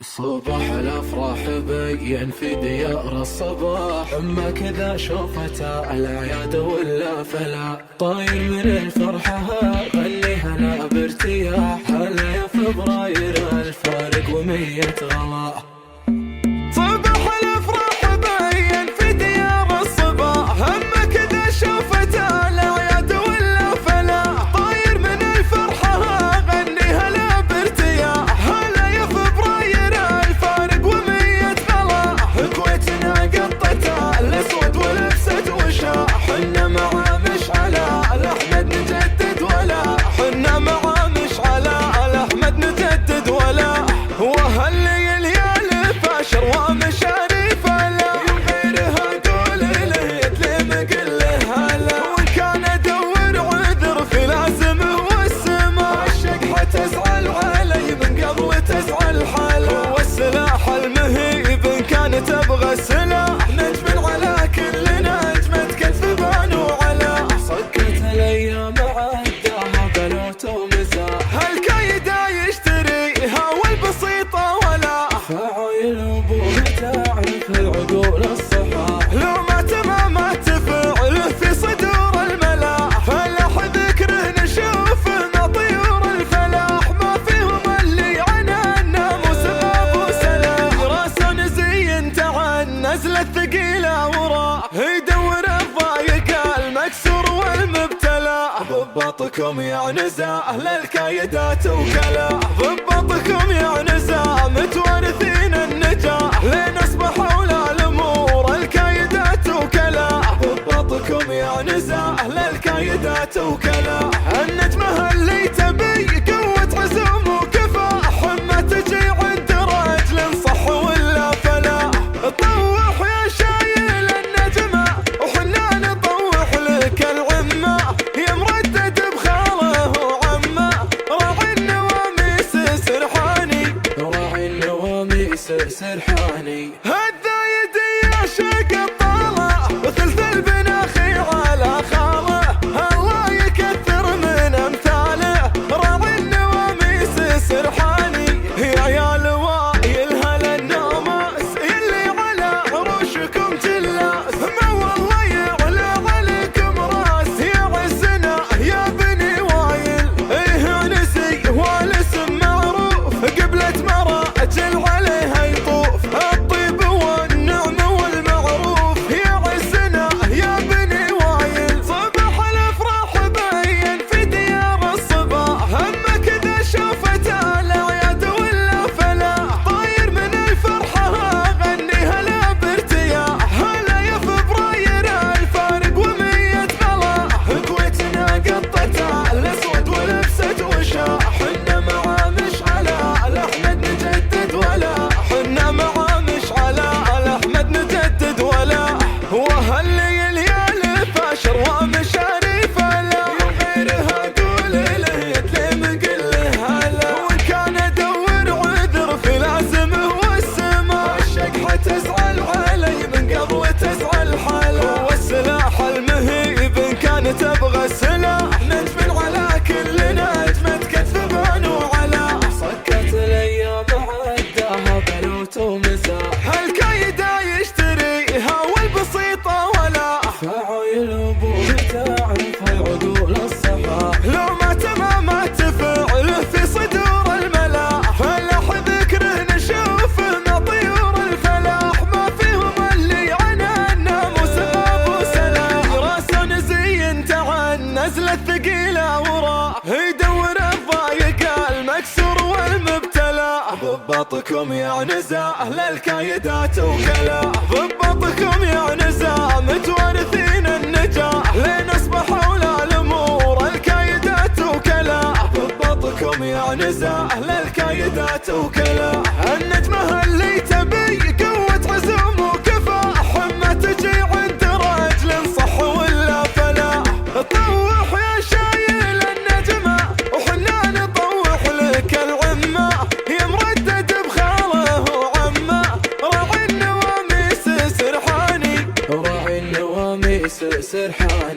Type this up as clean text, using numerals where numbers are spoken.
صباح الافراح بين في ديار الصباح، اما كذا شوفته الاعياد ولا فلا. طاير من الفرحه غني هلا بارتياح، هلا يا فبراير الفارق ومية غلا. صباح الافراح بين في ديار الصباح، اما كذا شوفته الاعياد ولا فلا. طاير من الفرحه غني هلا بارتياح، هلا يا فبراير الفارق ومية غلا. كويتنا قطتها الاسود ولبست وشاح، حنا مع مشعله الاحمد نجدد ولا. حنا مع مشعله الاحمد نجدد ولا. وهاللي اليال فاشر ومشاريف لا، يوم غيرها قول له يتلم قل له هلا. وان كان ادور عذر في لازمه والسما، الشقحه تزعل علي من قبل تزعل حاله. والسلاح المهيب ان كان تبغى السلاح، نجم على كل نجمه كتف بانو على. صكت الايام عداها بلوت ومزاح، هالكايده يشتريها والبسيطه ولا. فعايل ابوه تعرف العقول الصحاح، لو ما تمامات تفعله في صدور الملاح. فلاح ذكره نشوفنا طيور الفلاح، ما فيهم اللي عنا الناموس غاب وسلاح. راسه نزين تعن نزله ثقيله وراه، يدور الضايق المكسور والمبتلى. ضباطكم يا نزاع للكايدات وكلا، ضباطكم يا نزاع متوارثين النجاح، لين اصبحوا للامور الكايدات وكلا. ضباطكم يا نزاع للكايدات وكلا. النجمه اللي تبي قوه عزوم وكفاح، ما تجي عند راجل صح ولا فلاح. طوح يا شايل النجمه وحنا نطوح لك العمه، يا مردد بخاله وعمه. راعي النواميس سرحاني، راعي النواميس سرحاني. هالذايد يا شق الطالع وثلث البناخي على خاله، الله يكثر من امثاله. راعي النواميس سرحاني، يا عيال وايل هلا النوماس اللي على عروشكم جلاس. ما والله يعلى عليكم راس، يا عزنا يا بني وايل. ايه نسي والاسم معروف، قبلة مراجل عليها يطوف. الطيب والنعم والمعروف، يا عزنا يا بني وايل. صباح الافراح بين في ديار الصباح، اما كذا شوفته الاعياد ولا فلا. طاير من الفرحه غني هلا بارتياح، هلا يا فبراير الفارق ومية غلا. كويتنا قطتها الاسود ولبست وشاح، حنا مع مشعله الاحمد نجدد ولا. حنا مع مشعله الاحمد نجدد ولا. وهاللي اليال فاشر ومشاريف لا، يوم غيرها قول له يتلم قل له هلا. وان كان ادور عذر في لازمه والسما، الشقحه تزعل علي من قبل تزعل حاله. والسلاح المهيب ان كان تبغى السلاح، نجم على كل نجمه كتف بانو على. صكت الايام عداها بلوت ومزاح، هالكايده يشتريها والبسيطه ولا. فعايل ابوه تعرف العقول الصحاح، لو ما تمامات تفعله في صدور الملاح. فلاح ذكره نشوفنا طيور الفلاح، ما فيهم اللي عنا الناموس غاب وسلاح. راسه نزين تعن نزله ثقيله وراه، يدور الضايق المكسور والمبتلى. ضباطكم يا نزاع للكايدات وكلا، ضباطكم يا نزاع متوارثين النجاح، لين اصبحوا للامور الكايدات وكلا. ضباطكم يا نزاع للكايدات وكلا. النجمه اللي تبي قوه عزوم وكفاح، ما تجي عند راجل صح ولا فلاح. طوح يا شايل النجمه وحنا نطوح لك العمه، يا مردد بخاله وعمه. راعي النواميس سرحاني، راعي النواميس سرحاني.